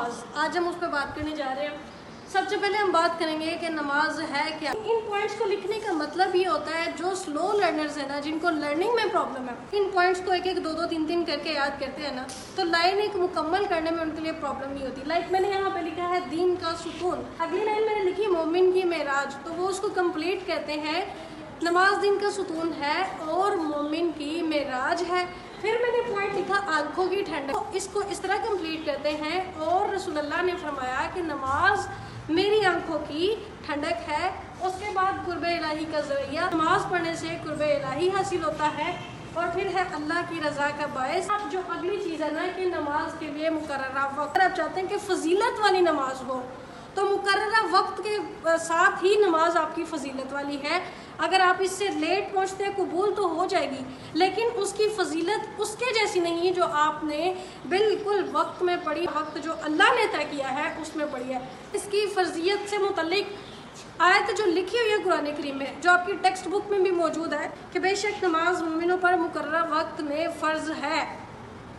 नमाज, आज हम उस पर बात करने जा रहे हैं। सबसे पहले हम बात करेंगे कि नमाज है क्या। इन पॉइंट्स को लिखने का मतलब ये होता है, जो स्लो लर्नर्स है ना, जिनको लर्निंग में प्रॉब्लम है, इन पॉइंट्स को एक एक दो दो तीन तीन करके याद करते हैं ना, तो लाइन एक मुकम्मल करने में उनके लिए प्रॉब्लम नहीं होती। लाइक मैंने यहाँ पे लिखा है दीन का सुकून, अगली लाइन मैंने लिखी मोमिन की मेराज, तो वो उसको कंप्लीट कहते हैं नमाज दिन का सुकून है और मोमिन की मेराज है। फिर मैंने पॉइंट लिखा आंखों की ठंडक, तो इसको इस तरह कंप्लीट करते हैं और रसूलुल्लाह ने फरमाया कि नमाज मेरी आंखों की ठंडक है। उसके बाद कुर्बे इलाही का ज़रिया, नमाज पढ़ने से कुर्बे इलाही हासिल होता है। और फिर है अल्लाह की रज़ा का बायस। अब जो अगली चीज़ है ना कि नमाज के लिए मुकर्ररा वक्त, अगर आप चाहते हैं कि फजीलत वाली नमाज हो तो मुकर्ररा वक्त के साथ ही नमाज आपकी फजीलत वाली है। अगर आप इससे लेट पहुंचते हैं कबूल तो हो जाएगी, लेकिन उसकी फजीलत उसके जैसी नहीं है जो आपने बिल्कुल वक्त में पढ़ी, वक्त जो अल्लाह ने तय किया है उसमें पढ़ी है। इसकी फर्जियत से मुतल्लिक आयत जो लिखी हुई है कुरान करीम में, जो आपकी टेक्स्ट बुक में भी मौजूद है कि बेशक नमाज मोमिनों पर मुकर्ररा वक्त में फ़र्ज है,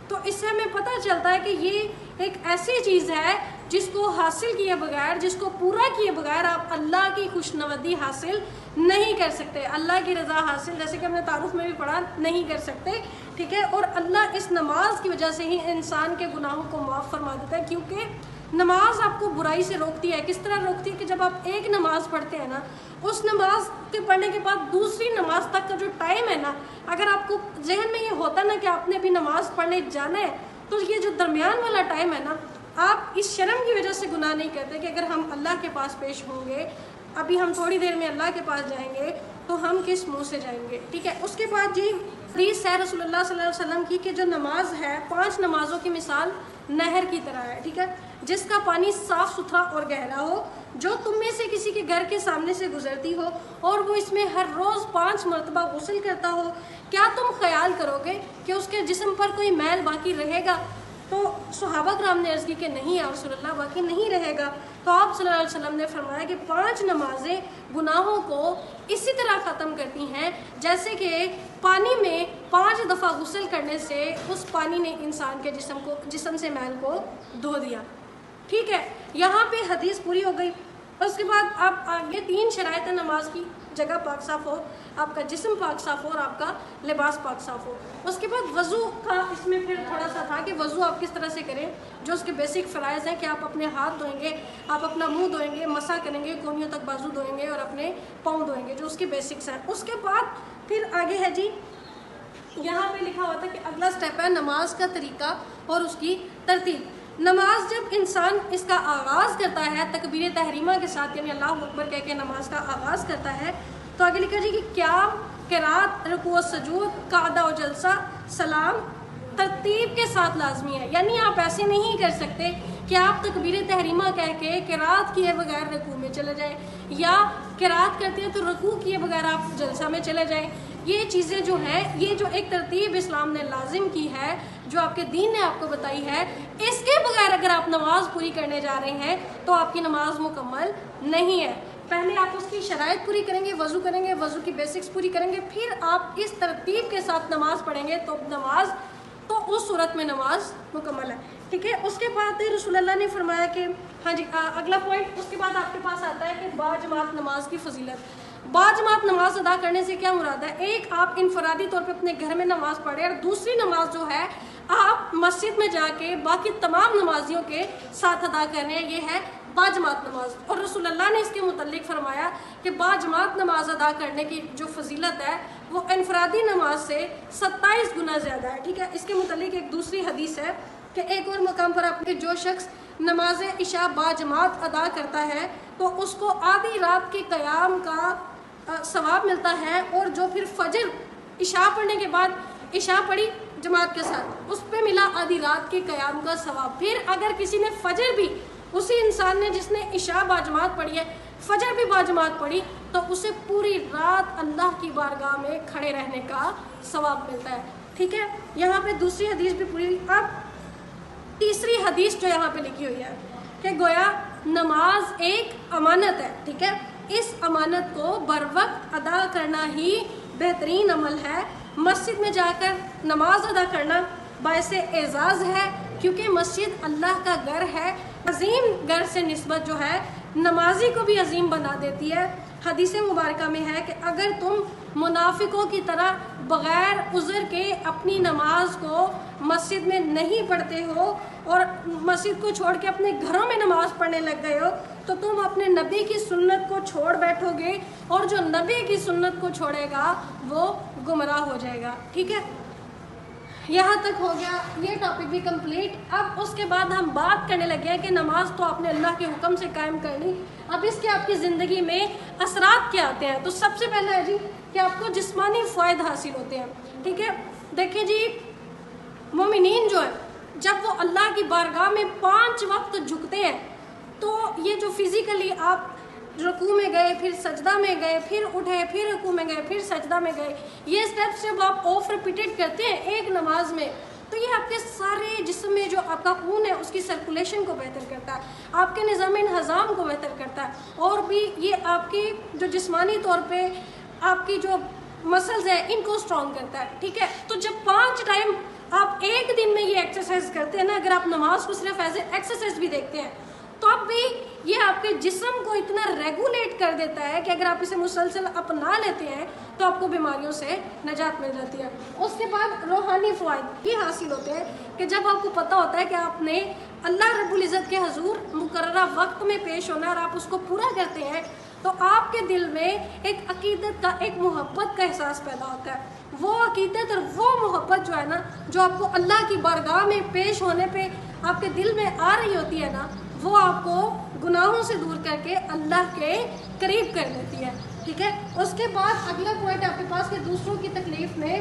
तो इससे हमें पता चलता है कि ये एक ऐसी चीज़ है जिसको हासिल किए बगैर, जिसको पूरा किए बगैर आप अल्लाह की खुशनवदी हासिल नहीं कर सकते, अल्लाह की रज़ा हासिल, जैसे कि हमने तारुफ में भी पढ़ा, नहीं कर सकते। ठीक है, और अल्लाह इस नमाज की वजह से ही इंसान के गुनाहों को माफ़ फरमा देता है, क्योंकि नमाज आपको बुराई से रोकती है। किस तरह रोकती है कि जब आप एक नमाज पढ़ते हैं ना, उस नमाज के पढ़ने के बाद दूसरी नमाज तक का जो टाइम है ना, अगर आपको जहन में ये होता ना कि आपने अभी नमाज पढ़ने जाना है, तो ये जो दरमियान वाला टाइम है ना, आप इस शर्म की वजह से गुनाह नहीं करते कि अगर हम अल्लाह के पास पेश होंगे, अभी हम थोड़ी देर में अल्लाह के पास जाएंगे, तो हम किस मुंह से जाएंगे। ठीक है, उसके बाद जी हदीस है रसूलुल्लाह सल्लल्लाहु अलैहि वसल्लम की कि जो नमाज है 5 नमाजों की मिसाल नहर की तरह है। ठीक है, जिसका पानी साफ़ सुथरा और गहरा हो, जो तुम में से किसी के घर के सामने से गुजरती हो और वो इसमें हर रोज़ 5 मरतबा गुस्ल करता हो, क्या तुम ख्याल करोगे कि उसके जिस्म पर कोई मैल बाकी रहेगा? तो सहाबा कराम ने अर्ज़ की कि नहीं या रसूलल्लाह, बाकी नहीं रहेगा। तो आप सल्लल्लाहु अलैहि वसल्लम ने फरमाया कि 5 नमाजें गुनाहों को इसी तरह ख़त्म करती हैं जैसे कि पानी में 5 दफ़ा गुस्ल करने से उस पानी ने इंसान के जिस्म से मैल को धो दिया। ठीक है, यहाँ पे हदीस पूरी हो गई। उसके बाद आप आगे 3 शराइत नमाज की, जगह पाक साफ़ हो, आपका जिस्म पाक साफ़ हो और आपका लिबास पाक साफ़ हो। उसके बाद वज़ू का इसमें फिर थोड़ा सा था कि वज़ू आप किस तरह से करें, जो उसके बेसिक फ़राइज़ हैं कि आप अपने हाथ धोएंगे, आप अपना मुंह धोएंगे, मसा करेंगे, कोहनियों तक बाजू धोएंगे और अपने पाँव धोएंगे, जो उसके बेसिक्स हैं। उसके बाद फिर आगे है जी, यहाँ पे लिखा हुआ था कि अगला स्टेप है नमाज का तरीका और उसकी तरतीब। नमाज जब इंसान इसका आगाज़ करता है तकबीर तहरीमा के साथ, यानी अल्लाहु अकबर कह के नमाज का आगाज़ करता है, तो आगे लिखा जी कि क़याम, क़िरात, रुकू, सजूद, कादा और जलसा, सलाम तरतीब के साथ लाजमी है। यानी आप ऐसे नहीं कर सकते कि आप तकबीर तहरीमा कह के क़िरात किए बगैर रुकू में चले जाएं, या क़िरात करते हैं तो रुकू किए बगैर आप जलसा में चले जाएं। ये चीज़ें जो हैं, ये जो एक तरतीब इस्लाम ने लाजिम की है, जो आपके दीन ने आपको बताई है, इसके बगैर अगर आप नमाज पूरी करने जा रहे हैं तो आपकी नमाज मुकम्मल नहीं है। पहले आप उसकी शराइत पूरी करेंगे, वज़ू करेंगे, वज़ू की बेसिक्स पूरी करेंगे, फिर आप इस तरतीब के साथ नमाज पढ़ेंगे तो नमाज, तो उस सूरत में नमाज मुकम्मल है। ठीक है, उसके बाद रसूलुल्लाह ने फरमाया कि हाँ जी, अगला पॉइंट उसके बाद आपके पास आता है कि बाजमात नमाज की फजीलत। बाजमात नमाज अदा करने से क्या मुराद है? एक, आप इनफरादी तौर पे अपने घर में नमाज पढ़ें, और दूसरी नमाज जो है आप मस्जिद में जाके बाकी तमाम नमाजियों के साथ अदा कर रहे हैं, ये है बाजमात नमाज। और रसूलुल्लाह ने इसके मुतल्लिक फरमाया कि बाजमात नमाज अदा करने की जो फजीलत है वो इनफरादी नमाज से 27 गुना ज़्यादा है। ठीक है, इसके मुतल्लिक एक दूसरी हदीस है कि एक और मकाम पर आपके जो शख्स नमाज इशा बाजमात अदा करता है तो उसको आधी रात के क़याम का सवाब मिलता है, और जो फिर फजर इशा पढ़ने के बाद इशा पढ़ी जमात के साथ, उस पे मिला आधी रात के क़याम का सवाब। फिर अगर किसी ने फजर भी, उसी इंसान ने जिसने इशा बाजमात पढ़ी है, फजर भी बाजमात पढ़ी, तो उसे पूरी रात अल्लाह की बारगाह में खड़े रहने का सवाब मिलता है। ठीक है, यहाँ पे दूसरी हदीस भी पूरी। अब तीसरी हदीस जो यहाँ पे लिखी हुई है कि गोया नमाज एक अमानत है। ठीक है, इस अमानत को बर वक्त अदा करना ही बेहतरीन अमल है। मस्जिद में जाकर नमाज अदा करना बायसे एजाज़ है, کیونکہ مسجد اللہ کا گھر ہے. عظیم گھر سے نسبت جو ہے نمازی کو بھی عظیم بنا دیتی ہے. حدیث مبارکہ میں ہے کہ اگر تم منافقوں کی طرح بغیر عذر کے اپنی نماز کو مسجد میں نہیں پڑھتے ہو اور مسجد کو چھوڑ کے اپنے گھروں میں نماز پڑھنے لگ گئے ہو تو تم اپنے نبی کی سنت کو چھوڑ بیٹھو گے, اور جو نبی کی سنت کو چھوڑے گا وہ گمراہ ہو جائے گا. ٹھیک ہے, یہاں تک ہو گیا یہ ٹاپک بھی کمپلیٹ. اب اس کے بعد ہم بات کرنے لگے ہیں کہ نماز تو آپ نے اللہ کے حکم سے قائم کر لی, اب اس کے آپ کی زندگی میں اثرات کیا آتے ہیں. تو سب سے پہلے ہے جی کہ آپ کو جسمانی فوائد حاصل ہوتے ہیں. ٹھیک ہے, دیکھیں جی مومنین جو ہے جب وہ اللہ کی بارگاہ میں 5 وقت جھکتے ہیں تو یہ جو فزیکلی آپ رکوع میں گئے, پھر سجدہ میں گئے, پھر اٹھے, پھر رکوع میں گئے, پھر سجدہ میں گئے, یہ اسٹیپس جب آپ آف ریپیٹڈ کرتے ہیں ایک نماز میں تو یہ آپ کے سارے جسم میں جو آپ کا خون ہے اس کی سرکولیشن کو بہتر کرتا ہے, آپ کے نظام انہضام کو بہتر کرتا ہے, اور بھی یہ آپ کی جو جسمانی طور پہ آپ کی جو مسلز ہیں ان کو اسٹرانگ کرتا ہے. ٹھیک ہے, تو جب 5 ٹائم آپ ایک دن میں یہ ایکسرسائز کرتے ہیں نا, اگر آپ نماز کو صرف ایز اے ایکسرسائز بھی دیکھتے ہیں تو اب بھی یہ آپ کے جسم کو اتنا ریگولیٹ کر دیتا ہے کہ اگر آپ اسے مسلسل اپنا لیتے ہیں تو آپ کو بیماریوں سے نجات مل جاتی ہے. اس کے بعد روحانی فوائد یہ حاصل ہوتے ہیں کہ جب آپ کو پتہ ہوتا ہے کہ آپ نے اللہ رب العزت کے حضور مقررہ وقت میں پیش ہونا اور آپ اس کو پورا کرتے ہیں تو آپ کے دل میں ایک عقیدت کا, ایک محبت کا احساس پیدا ہوتا ہے. وہ عقیدت اور وہ محبت جو ہے نا جو آپ کو اللہ کی بارگاہ میں پیش ہونے پہ آپ کے دل میں آ رہی ہوتی ہے نا, وہ آپ کو گناہوں سے دور کر کے اللہ کے قریب کر لیتی ہے. ٹھیک ہے, اس کے بعد اگلا پوائنٹ آپ کے پاس کہ دوسروں کی تکلیف میں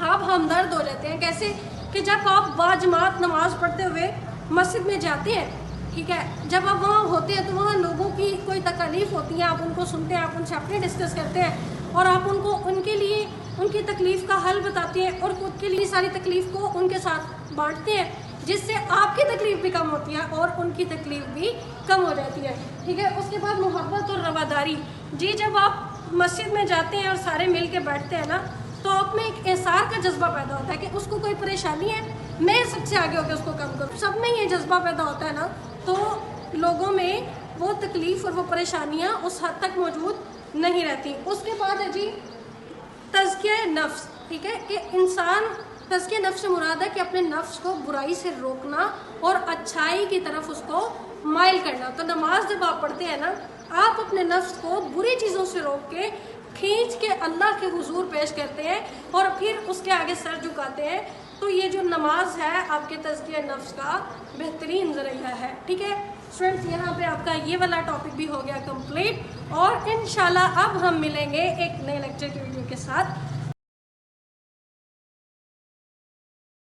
آپ ہمدرد ہو جاتے ہیں. کیسے کہ جب آپ باجماعت نماز پڑھتے ہوئے مسجد میں جاتے ہیں, ٹھیک ہے, جب آپ وہاں ہوتے ہیں تو وہاں لوگوں کی کوئی تکلیف ہوتی ہے, آپ ان کو سنتے ہیں, آپ ان سے اپنے ڈسکس کرتے ہیں اور آپ ان کے لیے ان کی تکلیف کا حل بتاتے ہیں اور خود کے لیے ساری تکلیف کو ان کے ساتھ بانٹتے ہیں, جس سے آپ کی تکلیف بھی کم ہوتی ہے اور ان کی تکلیف بھی کم ہو جاتی ہے. ٹھیک ہے, اس کے بعد محبت اور رواداری. جی جب آپ مسجد میں جاتے ہیں اور سارے مل کے بیٹھتے ہیں نا تو آپ میں ایک احسار کا جذبہ پیدا ہوتا ہے کہ اس کو کوئی پریشانی ہے میں سب سے آگے ہو کے اس کو کم کروں. سب میں یہ جذبہ پیدا ہوتا ہے نا تو لوگوں میں وہ تکلیف اور وہ پریشانیاں اس حد تک موجود نہیں رہتی. اس کے بعد ہے جی تزکیہ نفس. ٹھیک ہے, کہ انسان تزکیہ نفس سے مراد ہے کہ اپنے نفس کو برائی سے روکنا اور اچھائی کی طرف اس کو مائل کرنا. تو نماز جب آپ پڑھتے ہیں نا آپ اپنے نفس کو بری چیزوں سے روک کے کھینچ کے اللہ کے حضور پیش کرتے ہیں اور پھر اس کے آگے سر جھکاتے ہیں. تو یہ جو نماز ہے آپ کے تزکیہ نفس کا بہترین ذریعہ ہے. ٹھیک ہے اسٹوڈنٹس, یہاں پہ آپ کا یہ والا ٹاپک بھی ہو گیا کمپلیٹ, اور انشاءاللہ اب ہم ملیں گے ایک نئے لیکچر کی ویڈیو کے ساتھ.